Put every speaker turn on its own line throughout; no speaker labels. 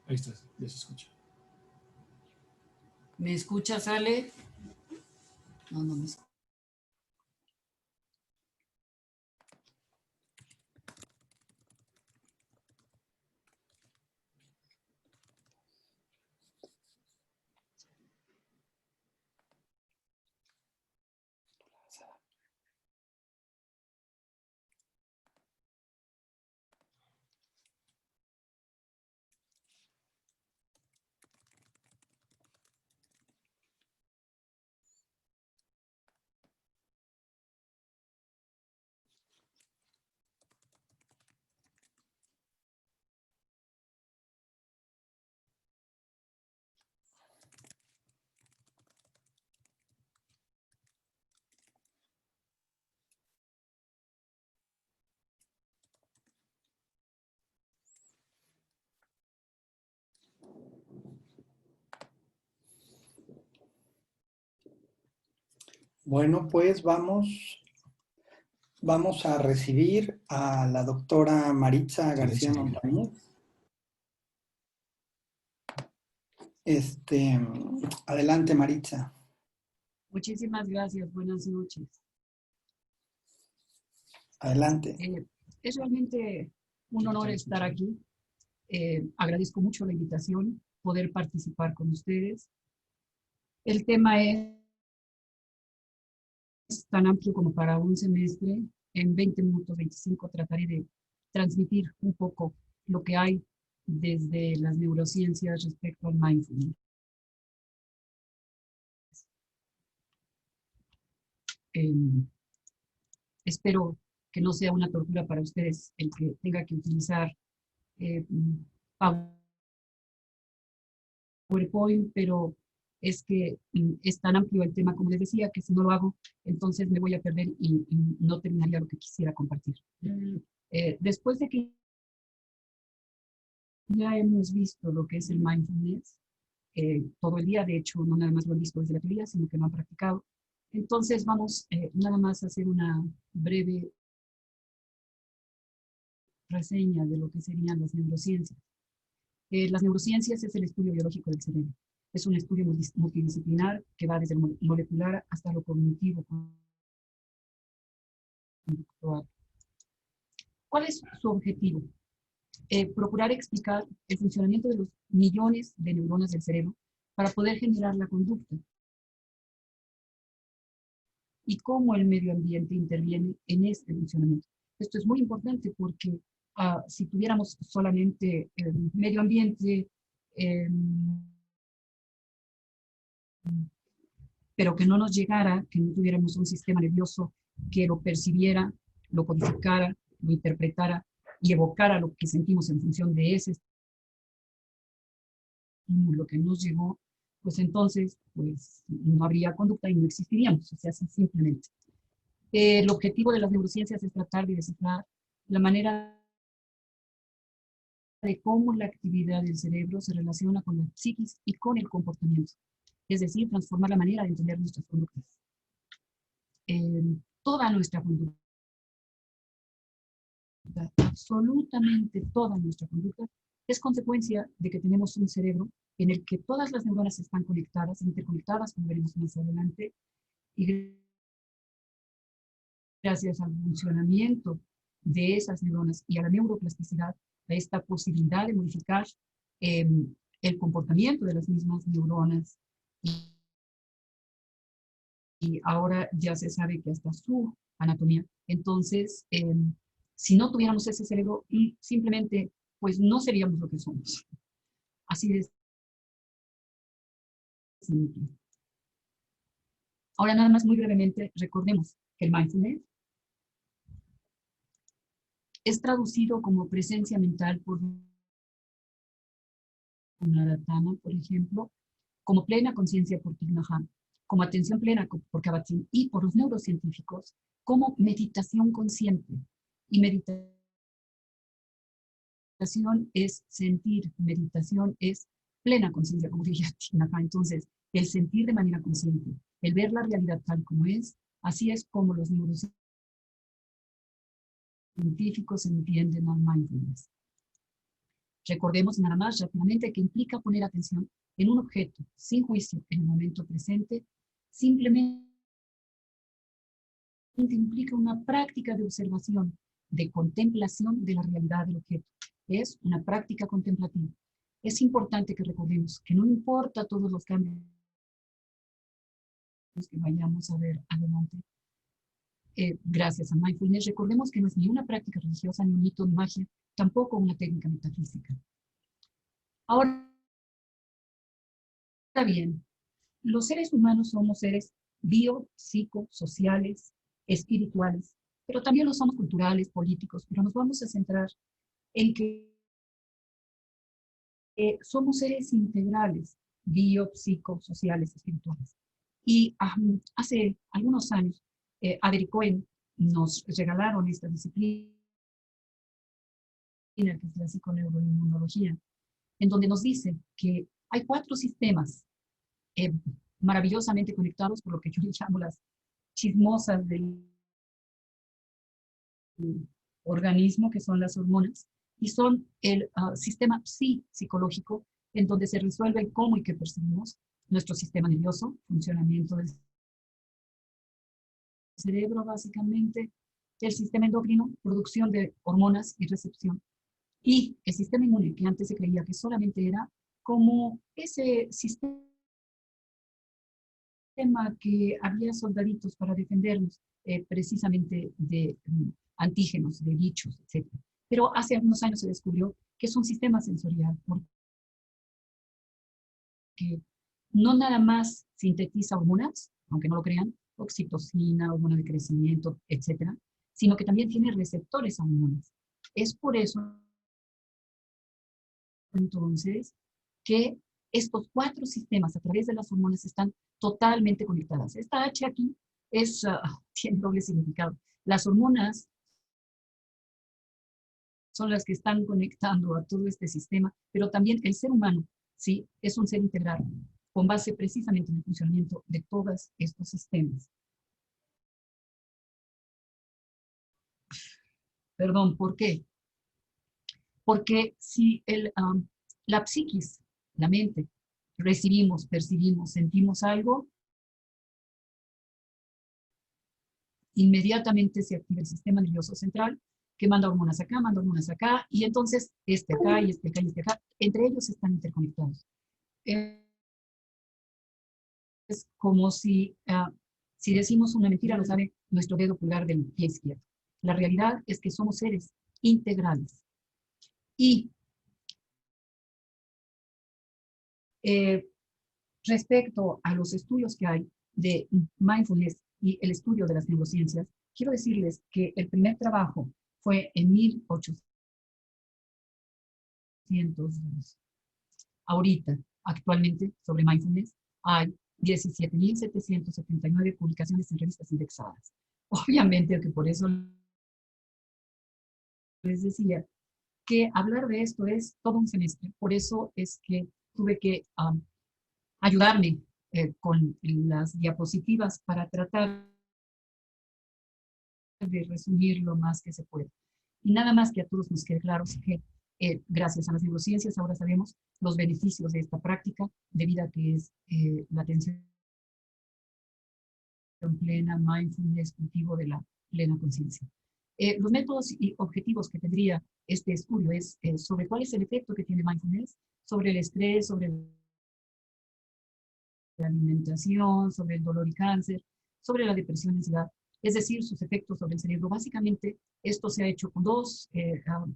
Ahí está, ya se escucha.
¿Me escuchas, Ale? No, no me escucho.
Bueno, pues vamos a recibir a la doctora Maritza García Montañez. Adelante, Maritza.
Muchísimas gracias, buenas noches.
Adelante.
Es realmente un honor estar aquí. Agradezco mucho la invitación, poder participar con ustedes. El tema es tan amplio como para un semestre. En 20 minutos, 25, trataré de transmitir un poco lo que hay desde las neurociencias respecto al mindfulness. Espero que no sea una tortura para ustedes el que tenga que utilizar PowerPoint, pero es que es tan amplio el tema, como les decía, que si no lo hago, entonces me voy a perder y no terminaría lo que quisiera compartir. Después de que ya hemos visto lo que es el mindfulness, todo el día, de hecho, no nada más lo han visto desde la teoría, sino que lo han practicado. Entonces vamos nada más a hacer una breve reseña de lo que serían las neurociencias. Las neurociencias es el estudio biológico del cerebro. Es un estudio multidisciplinar que va desde lo molecular hasta lo cognitivo. ¿Cuál es su objetivo? Procurar explicar el funcionamiento de los millones de neuronas del cerebro para poder generar la conducta y cómo el medio ambiente interviene en este funcionamiento. Esto es muy importante porque si tuviéramos solamente el medio ambiente, pero que no nos llegara, que no tuviéramos un sistema nervioso que lo percibiera, lo codificara, lo interpretara y evocara lo que sentimos en función de ese estímulo que nos llegó, pues entonces pues, no habría conducta y no existiríamos, o sea, así simplemente. El objetivo de las neurociencias es tratar de descifrar la manera de cómo la actividad del cerebro se relaciona con la psiquis y con el comportamiento, es decir, transformar la manera de entender nuestras conductas. Toda nuestra conducta, absolutamente toda nuestra conducta, es consecuencia de que tenemos un cerebro en el que todas las neuronas están conectadas, interconectadas, como veremos más adelante, y gracias al funcionamiento de esas neuronas y a la neuroplasticidad, a esta posibilidad de modificar el comportamiento de las mismas neuronas. Y ahora ya se sabe que hasta su anatomía. Entonces, si no tuviéramos ese cerebro, simplemente, pues no seríamos lo que somos. Así de simple. Ahora nada más muy brevemente recordemos que el mindfulness es traducido como presencia mental por Naratama, por ejemplo, como plena conciencia por Thich Nhat Hanh, como atención plena por Kabat-Zinn y por los neurocientíficos como meditación consciente. Y meditación es sentir, meditación es plena conciencia, como diría Thich Nhat Hanh. Entonces, el sentir de manera consciente, el ver la realidad tal como es, así es como los neurocientíficos entienden al mindfulness. Recordemos nada más rápidamente que implica poner atención en un objeto sin juicio en el momento presente, simplemente implica una práctica de observación, de contemplación de la realidad del objeto. Es una práctica contemplativa. Es importante que recordemos que no importa todos los cambios que vayamos a ver adelante, gracias a mindfulness, recordemos que no es ni una práctica religiosa, ni un mito, ni magia, tampoco una técnica metafísica. Ahora bien, los seres humanos somos seres biopsicosociales, espirituales, pero también lo somos culturales, políticos, pero nos vamos a centrar en que somos seres integrales, biopsicosociales, espirituales. Y hace algunos años, Adri Cohen nos regalaron esta disciplina, que es la psiconeuroinmunología, en donde nos dice que hay 4 sistemas maravillosamente conectados, por lo que yo le llamo las chismosas del organismo, que son las hormonas, y son el sistema psicológico, en donde se resuelve el cómo y qué percibimos, nuestro sistema nervioso, funcionamiento del cerebro básicamente, el sistema endocrino, producción de hormonas y recepción, y el sistema inmune, que antes se creía que solamente era como ese sistema que había soldaditos para defendernos precisamente de antígenos, de bichos, etc. Pero hace algunos años se descubrió que es un sistema sensorial, porque no nada más sintetiza hormonas, aunque no lo crean, oxitocina, hormona de crecimiento, etc., sino que también tiene receptores a hormonas. Es por eso, entonces, que estos 4 sistemas a través de las hormonas están totalmente conectadas. Esta H aquí tiene doble significado. Las hormonas son las que están conectando a todo este sistema, pero también el ser humano, ¿sí? Es un ser integral, con base precisamente en el funcionamiento de todos estos sistemas. Perdón, ¿por qué? Porque si la psiquis, la mente, recibimos, percibimos, sentimos algo, inmediatamente se activa el sistema nervioso central, que manda hormonas acá, y entonces este acá, y este acá, y este acá, entre ellos están interconectados. Es como si decimos una mentira, lo sabe nuestro dedo pulgar del pie izquierdo. La realidad es que somos seres integrales. Y respecto a los estudios que hay de mindfulness y el estudio de las neurociencias, quiero decirles que el primer trabajo fue en 1800. Ahorita, actualmente, sobre mindfulness, hay 17.779 publicaciones en revistas indexadas. Obviamente que por eso les decía que hablar de esto es todo un semestre. Por eso es que tuve que ayudarme con las diapositivas para tratar de resumir lo más que se puede. Y nada más que a todos nos quede claro que gracias a las neurociencias ahora sabemos los beneficios de esta práctica de vida, que es la atención plena, mindfulness, cultivo de la plena conciencia. Los métodos y objetivos que tendría este estudio es sobre cuál es el efecto que tiene mindfulness sobre el estrés, sobre la alimentación, sobre el dolor y cáncer, sobre la depresión y ansiedad, es decir, sus efectos sobre el cerebro. Básicamente, esto se ha hecho con 2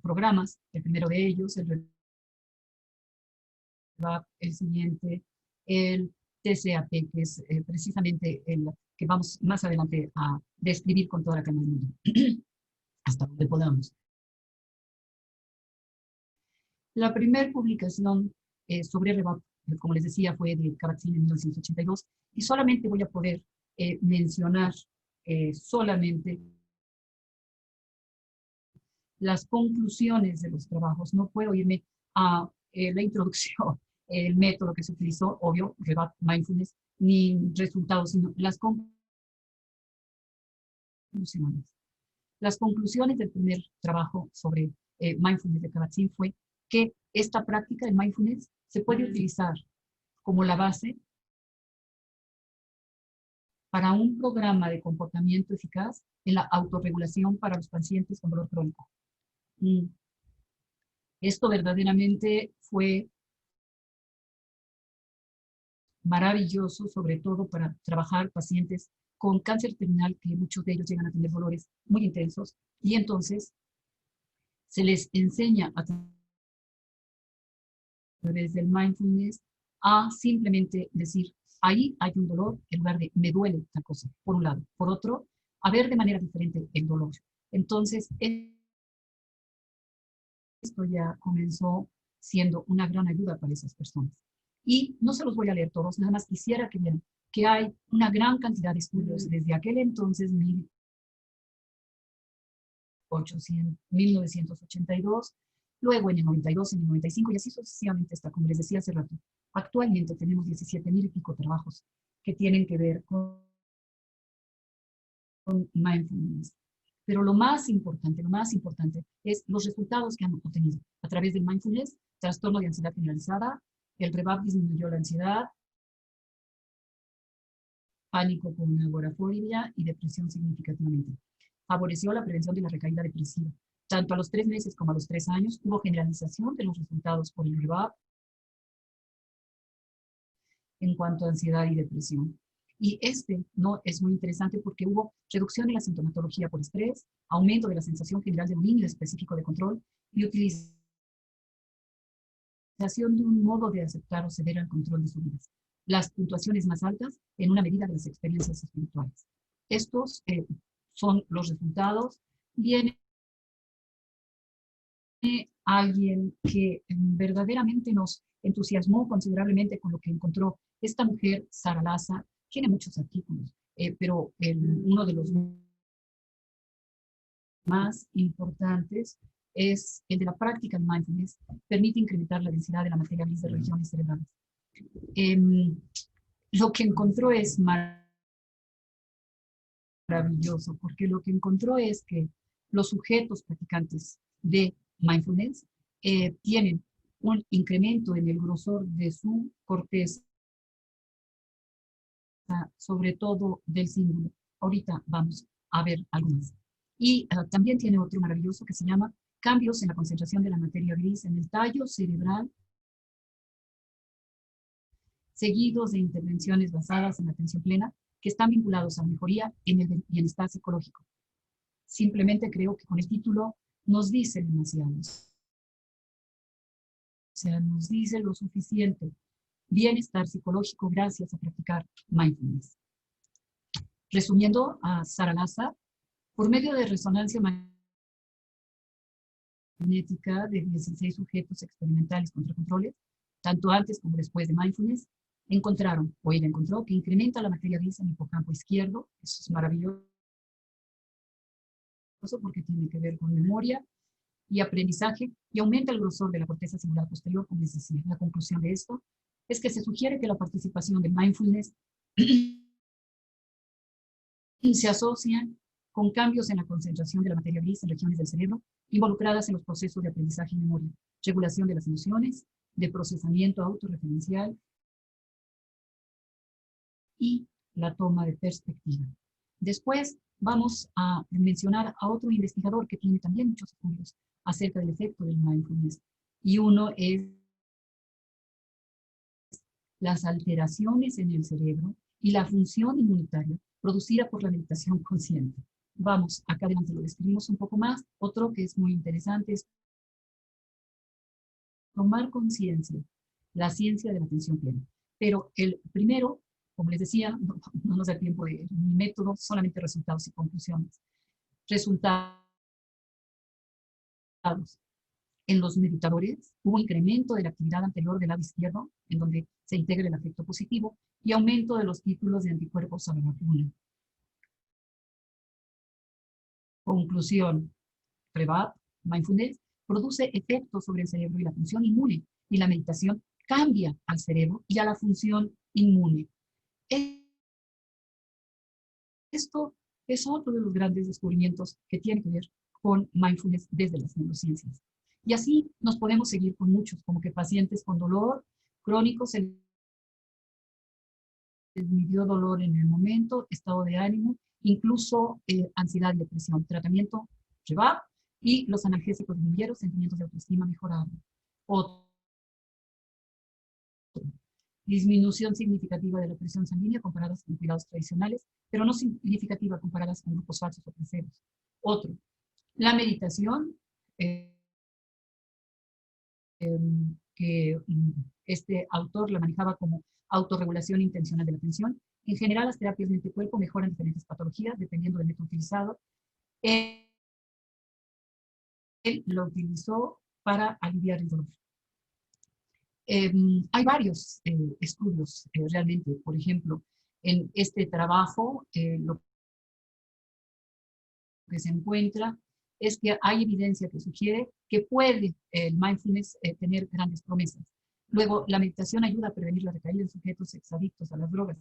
programas, el primero de ellos, el siguiente, el TCAP, que es precisamente el que vamos más adelante a describir con toda la calma del mundo, hasta donde podamos. La primera publicación sobre REVAP, como les decía, fue de Kabat-Zinn en 1982, y solamente voy a poder mencionar solamente las conclusiones de los trabajos. No puedo irme a la introducción, el método que se utilizó, obvio, REVAP, mindfulness, ni resultados, sino las conclusiones. Las conclusiones del primer trabajo sobre mindfulness de Kabat-Zinn fue que esta práctica de mindfulness se puede utilizar como la base para un programa de comportamiento eficaz en la autorregulación para los pacientes con dolor crónico. Esto verdaderamente fue maravilloso, sobre todo para trabajar pacientes con cáncer terminal, que muchos de ellos llegan a tener dolores muy intensos, y entonces se les enseña a través del mindfulness a simplemente decir, ahí hay un dolor, en lugar de me duele esta cosa, por un lado. Por otro, a ver de manera diferente el dolor. Entonces, esto ya comenzó siendo una gran ayuda para esas personas. Y no se los voy a leer todos, nada más quisiera que vieran que hay una gran cantidad de estudios desde aquel entonces, 1982, luego en el 92, en el 95 y así sucesivamente hasta, como les decía hace rato. Actualmente tenemos 17,000 y pico trabajos que tienen que ver con mindfulness. Pero lo más importante es los resultados que han obtenido a través del mindfulness, trastorno de ansiedad generalizada, el REVAP disminuyó la ansiedad, pánico con agorafobia y depresión significativamente. Favoreció la prevención de la recaída depresiva. Tanto a los 3 meses como a los 3 años hubo generalización de los resultados por el REVAP en cuanto a ansiedad y depresión. Y no es muy interesante porque hubo reducción en la sintomatología por estrés, aumento de la sensación general de dominio específico de control y utilización de un modo de aceptar o ceder al control de su vida. Las puntuaciones más altas en una medida de las experiencias espirituales. Estos son los resultados. Viene alguien que verdaderamente nos entusiasmó considerablemente con lo que encontró. Esta mujer, Sara Laza, tiene muchos artículos, pero uno de los más importantes es el de la práctica de mindfulness. Permite incrementar la densidad de la materia gris de regiones cerebrales. Lo que encontró es maravilloso, porque lo que encontró es que los sujetos practicantes de mindfulness tienen un incremento en el grosor de su corteza, sobre todo del cíngulo. Ahorita vamos a ver algo más. Y también tiene otro maravilloso que se llama cambios en la concentración de la materia gris en el tallo cerebral, seguidos de intervenciones basadas en la atención plena, que están vinculados a mejoría en el bienestar psicológico. Simplemente creo que con el título nos dice demasiado. O sea, nos dice lo suficiente. Bienestar psicológico gracias a practicar mindfulness. Resumiendo a Sara Laza, por medio de resonancia magnética de 16 sujetos experimentales contra controles, tanto antes como después de mindfulness, ella encontró que incrementa la materia gris en el hipocampo izquierdo. Eso es maravilloso porque tiene que ver con memoria y aprendizaje, y aumenta el grosor de la corteza cingulada posterior, como les decía. La conclusión de esto es que se sugiere que la participación de mindfulness se asocia con cambios en la concentración de la materia gris en regiones del cerebro involucradas en los procesos de aprendizaje y memoria, regulación de las emociones, de procesamiento autorreferencial y la toma de perspectiva. Después vamos a mencionar a otro investigador que tiene también muchos estudios acerca del efecto del mindfulness, y uno es las alteraciones en el cerebro y la función inmunitaria producida por la meditación consciente. Vamos, acá adelante lo describimos un poco más. Otro que es muy interesante es tomar conciencia, la ciencia de la atención plena. Pero el primero, como les decía, no nos da tiempo de mi método, solamente resultados y conclusiones. Resultados. En los meditadores hubo incremento de la actividad anterior del lado izquierdo, en donde se integra el afecto positivo, y aumento de los títulos de anticuerpos a la vacuna. Conclusión: REVAP, mindfulness, produce efectos sobre el cerebro y la función inmune, y la meditación cambia al cerebro y a la función inmune. Esto es otro de los grandes descubrimientos que tiene que ver con mindfulness desde las neurociencias. Y así nos podemos seguir con muchos, como que pacientes con dolor crónico, se les midió dolor en el momento, estado de ánimo, incluso ansiedad y depresión. Tratamiento REVAP y los analgésicos disminuyeron, sentimientos de autoestima mejoraron. Otro, disminución significativa de la presión sanguínea comparadas con cuidados tradicionales, pero no significativa comparadas con grupos falsos o placeros. Otro, la meditación, que este autor la manejaba como autorregulación intencional de la atención. En general, las terapias mente-cuerpo mejoran diferentes patologías dependiendo del método utilizado. Él lo utilizó para aliviar el dolor. Hay varios estudios realmente, por ejemplo, en este trabajo lo que se encuentra es que hay evidencia que sugiere que puede el mindfulness tener grandes promesas. Luego, la meditación ayuda a prevenir la recaída de sujetos exadictos a las drogas.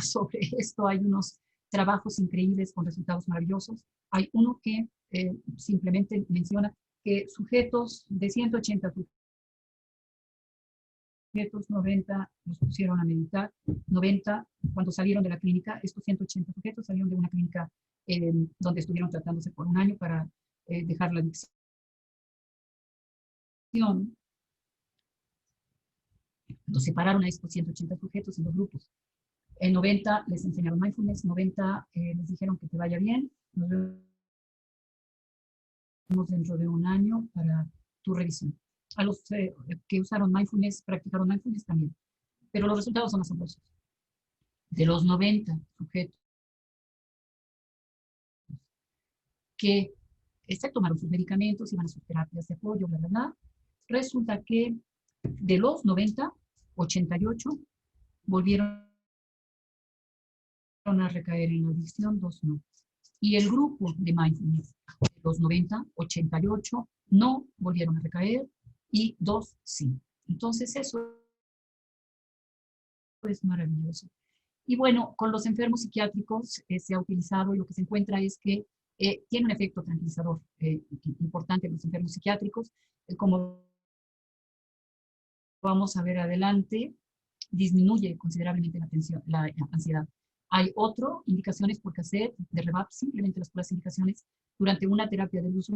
Sobre esto hay unos trabajos increíbles con resultados maravillosos. Hay uno que simplemente menciona que sujetos de 180 sujetos, 90 los pusieron a meditar, 90 cuando salieron de la clínica, estos 180 sujetos salieron de una clínica donde estuvieron tratándose por un año para dejar la adicción. Entonces separaron a estos 180 sujetos en dos grupos. En 90 les enseñaron mindfulness, 90 les dijeron que te vaya bien, nos vemos dentro de un año para tu revisión. A los que usaron mindfulness, practicaron mindfulness también, pero los resultados son asombrosos. De los 90 sujetos que tomaron sus medicamentos, iban a sus terapias de apoyo, bla, bla, bla, resulta que de los 90, 88 volvieron a recaer en la adicción, 2 no. Y el grupo de mindfulness, de los 90, 88 no volvieron a recaer y 2 sí. Entonces eso es maravilloso. Y bueno, con los enfermos psiquiátricos se ha utilizado y lo que se encuentra es que tiene un efecto tranquilizador importante en los enfermos psiquiátricos, como vamos a ver adelante, disminuye considerablemente la ansiedad. Hay otro, indicaciones por cassette de REVAP, simplemente las puras indicaciones durante una terapia de luz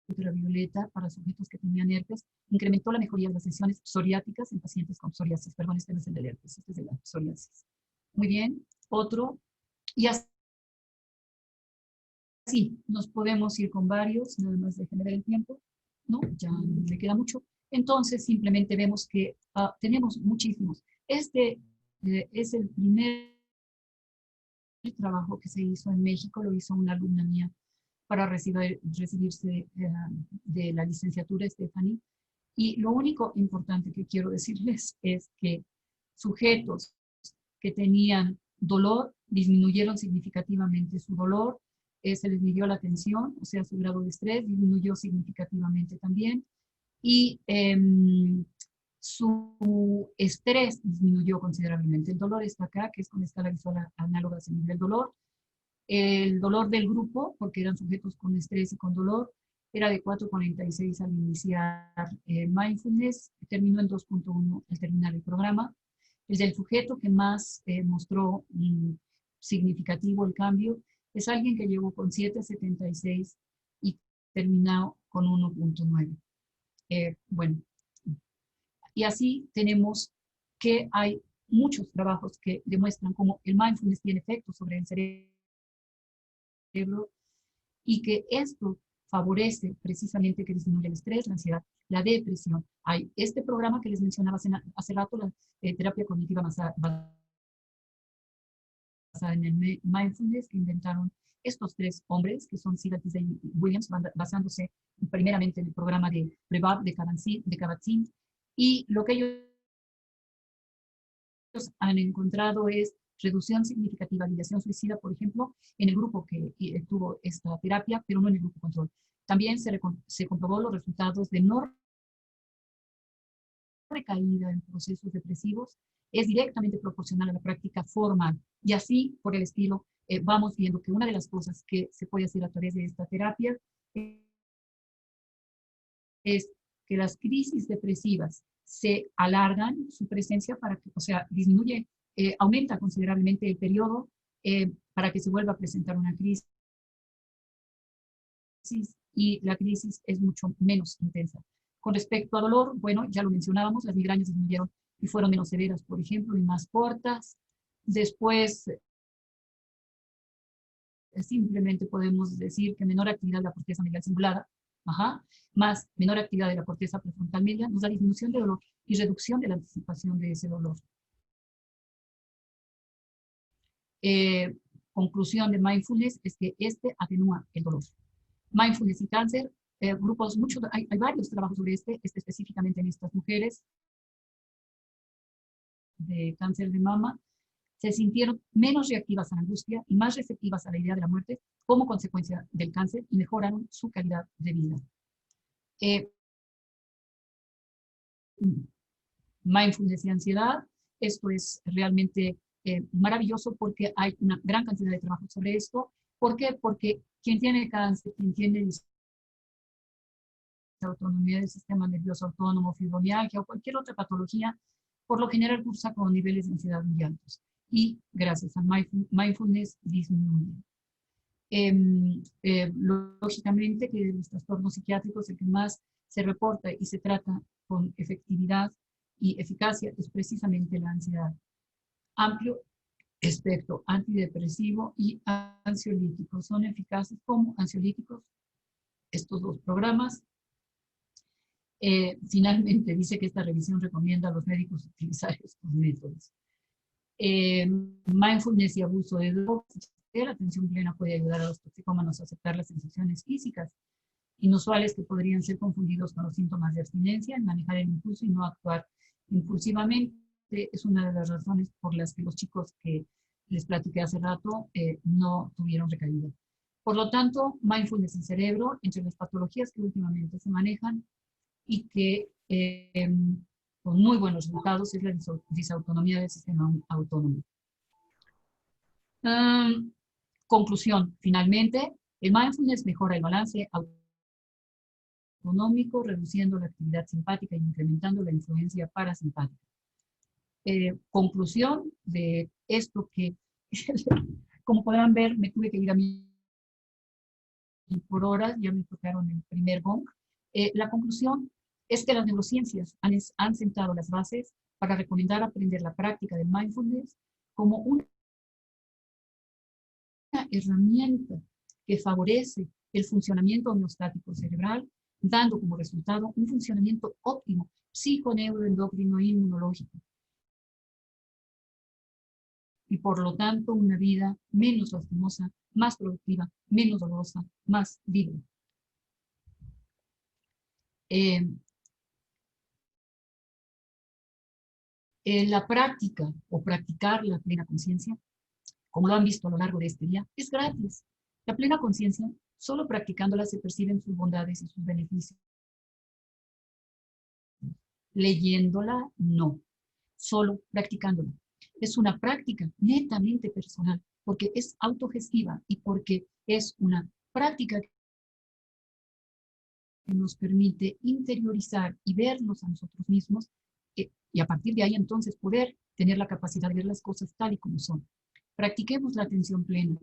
ultravioleta para sujetos que tenían herpes, incrementó la mejoría de las lesiones psoriáticas en pacientes con psoriasis. Perdón, este no es el del herpes, este es de la psoriasis. Muy bien, otro, y así nos podemos ir con varios, nada más de generar el tiempo, ¿no? Ya no me queda mucho. Entonces, simplemente vemos que tenemos muchísimos. Este es el primer trabajo que se hizo en México, lo hizo una alumna mía para recibirse de la licenciatura, Stephanie. Y lo único importante que quiero decirles es que sujetos que tenían dolor disminuyeron significativamente su dolor, se les midió la tensión, o sea, su grado de estrés disminuyó significativamente también, y su estrés disminuyó considerablemente. El dolor está acá, que es con escala visual análoga a nivel dolor. El dolor del grupo, porque eran sujetos con estrés y con dolor, era de 4.46 al iniciar mindfulness, terminó en 2.1 al terminar el programa. El del sujeto que más mostró significativo el cambio es alguien que llegó con 7.76 y terminó con 1.9. Bueno, y así tenemos que hay muchos trabajos que demuestran cómo el mindfulness tiene efectos sobre el cerebro y que esto favorece precisamente que disminuye el estrés, la ansiedad, la depresión. Hay este programa que les mencionaba hace rato, la terapia cognitiva basada en el mindfulness, que inventaron estos tres hombres, que son Sigal, Tisdale y Williams, basándose primeramente en el programa de REVAP de Kabat-Zinn, y lo que ellos han encontrado es reducción significativa de ideación suicida, por ejemplo, en el grupo que tuvo esta terapia, pero no en el grupo control. También se comprobó los resultados de no recaída en procesos depresivos, es directamente proporcional a la práctica formal, y así, por el estilo, vamos viendo que una de las cosas que se puede hacer a través de esta terapia es que las crisis depresivas se alargan su presencia para que, o sea, disminuye, aumenta considerablemente el periodo para que se vuelva a presentar una crisis y la crisis es mucho menos intensa. Con respecto a dolor, bueno, ya lo mencionábamos, las migrañas disminuyeron y fueron menos severas, por ejemplo, y más cortas. Después, simplemente podemos decir que menor actividad de la corteza medial cingulada, más menor actividad de la corteza prefrontal media, nos da disminución de dolor y reducción de la anticipación de ese dolor. Conclusión de mindfulness es que este atenúa el dolor. Mindfulness y cáncer, grupos, hay varios trabajos sobre este específicamente en estas mujeres de cáncer de mama, se sintieron menos reactivas a la angustia y más receptivas a la idea de la muerte como consecuencia del cáncer y mejoraron su calidad de vida. Mindfulness y ansiedad, esto es realmente maravilloso porque hay una gran cantidad de trabajo sobre esto. ¿Por qué? Porque quien tiene cáncer, quien tiene autonomía del sistema nervioso autónomo, fibromialgia o cualquier otra patología, por lo general cursa con niveles de ansiedad muy altos. Y gracias a mindfulness disminuye. Lógicamente que los trastornos psiquiátricos el que más se reporta y se trata con efectividad y eficacia es precisamente la ansiedad. Amplio espectro antidepresivo y ansiolítico son eficaces como ansiolíticos estos dos programas. Finalmente dice que esta revisión recomienda a los médicos utilizar estos métodos. Mindfulness y abuso de drogas. La atención plena puede ayudar a los toxicómanos a aceptar las sensaciones físicas inusuales que podrían ser confundidos con los síntomas de abstinencia, en manejar el impulso y no actuar impulsivamente. Es una de las razones por las que los chicos que les platiqué hace rato no tuvieron recaída. Por lo tanto, mindfulness y cerebro, entre las patologías que últimamente se manejan y que con muy buenos resultados, es la disautonomía del sistema autónomo. Conclusión, finalmente, el mindfulness mejora el balance autonómico, reduciendo la actividad simpática y incrementando la influencia parasimpática. Conclusión de esto que, como podrán ver, me tuve que ir a mí por horas, ya me tocaron el primer gong. La conclusión es que las neurociencias han sentado las bases para recomendar aprender la práctica del mindfulness como una herramienta que favorece el funcionamiento homeostático cerebral, dando como resultado un funcionamiento óptimo psiconeuroendocrino e inmunológico. Y por lo tanto una vida menos lastimosa, más productiva, menos dolorosa, más libre. La práctica o practicar la plena conciencia, como lo han visto a lo largo de este día, es gratis. La plena conciencia, solo practicándola se perciben sus bondades y sus beneficios. Leyéndola, no. Solo practicándola. Es una práctica netamente personal, porque es autogestiva y porque es una práctica que nos permite interiorizar y vernos a nosotros mismos y a partir de ahí entonces poder tener la capacidad de ver las cosas tal y como son. Practiquemos la atención plena.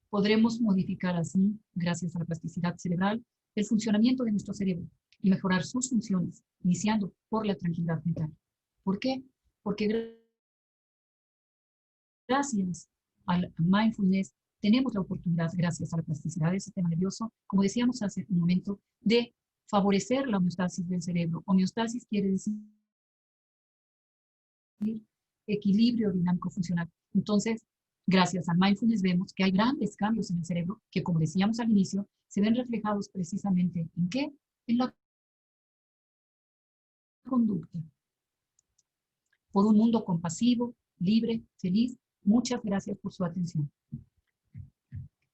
Podremos modificar así, gracias a la plasticidad cerebral, el funcionamiento de nuestro cerebro y mejorar sus funciones, iniciando por la tranquilidad mental. ¿Por qué? Porque gracias al mindfulness tenemos la oportunidad, gracias a la plasticidad del sistema nervioso, como decíamos hace un momento, de favorecer la homeostasis del cerebro. Homeostasis quiere decir equilibrio dinámico funcional. Entonces, gracias al mindfulness vemos que hay grandes cambios en el cerebro que, como decíamos al inicio, se ven reflejados precisamente ¿en qué? En la conducta. Por un mundo compasivo, libre, feliz. Muchas gracias por su atención.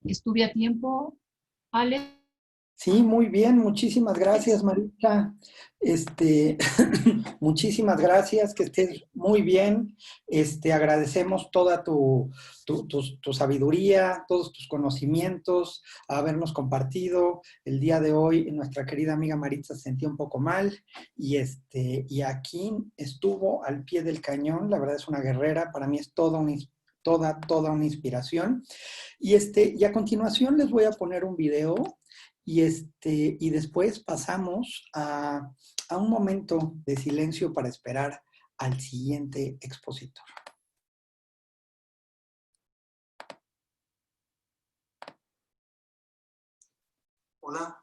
Estuve a tiempo, Ale.
Sí, muy bien, muchísimas gracias, Maritza. Muchísimas gracias, que estés muy bien. Agradecemos toda tu sabiduría, todos tus conocimientos, habernos compartido. El día de hoy nuestra querida amiga Maritza se sentía un poco mal y aquí estuvo al pie del cañón. La verdad es una guerrera, para mí es toda una inspiración. Y a continuación les voy a poner un video y después pasamos a un momento de silencio para esperar al siguiente expositor.
Hola,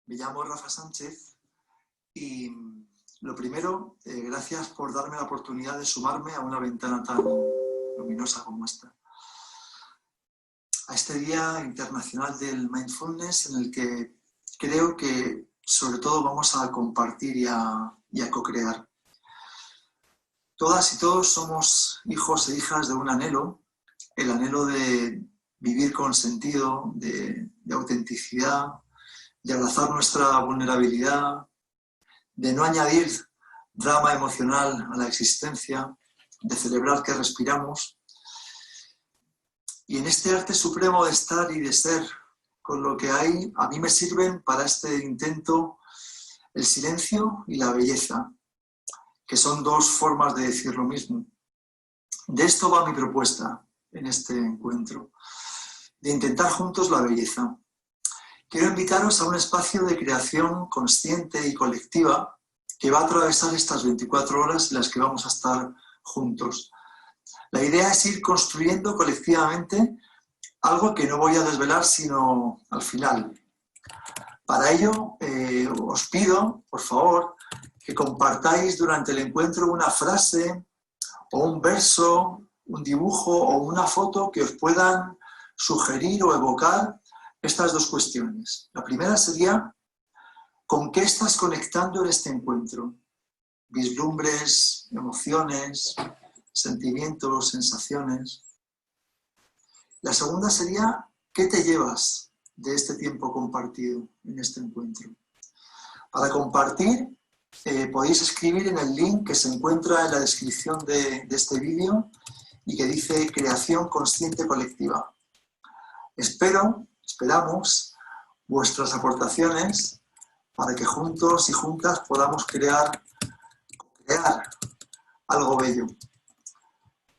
me llamo Rafa Sánchez y lo primero, gracias por darme la oportunidad de sumarme a una ventana tan luminosa como esta. A este Día Internacional del Mindfulness, en el que creo que sobre todo vamos a compartir y a co-crear. Todas y todos somos hijos e hijas de un anhelo, el anhelo de vivir con sentido, de autenticidad, de abrazar nuestra vulnerabilidad, de no añadir drama emocional a la existencia, de celebrar que respiramos. Y en este arte supremo de estar y de ser con lo que hay, a mí me sirven para este intento el silencio y la belleza, que son dos formas de decir lo mismo. De esto va mi propuesta en este encuentro, de intentar juntos la belleza. Quiero invitaros a un espacio de creación consciente y colectiva que va a atravesar estas 24 horas en las que vamos a estar juntos. La idea es ir construyendo colectivamente algo que no voy a desvelar sino al final. Para ello, os pido, por favor, que compartáis durante el encuentro una frase o un verso, un dibujo o una foto que os puedan sugerir o evocar estas dos cuestiones. La primera sería, ¿con qué estás conectando en este encuentro? Vislumbres, emociones, sentimientos, sensaciones. La segunda sería, ¿qué te llevas de este tiempo compartido en este encuentro? Para compartir, podéis escribir en el link que se encuentra en la descripción de este vídeo y que dice Creación Consciente Colectiva. Esperamos vuestras aportaciones para que juntos y juntas podamos crear algo bello.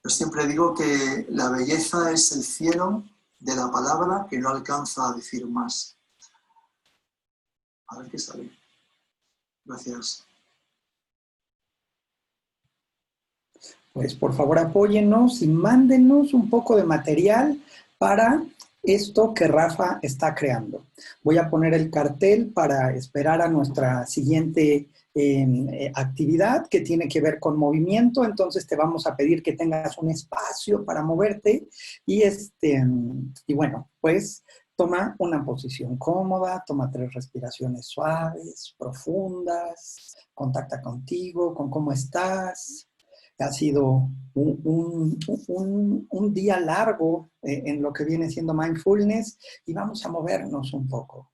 Yo siempre digo que la belleza es el cielo de la palabra que no alcanza a decir más. A ver qué sale. Gracias.
Pues por favor apóyennos y mándenos un poco de material para esto que Rafa está creando. Voy a poner el cartel para esperar a nuestra siguiente actividad que tiene que ver con movimiento. Entonces te vamos a pedir que tengas un espacio para moverte y bueno, pues toma una posición cómoda, toma 3 respiraciones suaves, profundas, contacta contigo, con cómo estás. Ha sido un día largo en lo que viene siendo mindfulness y vamos a movernos un poco.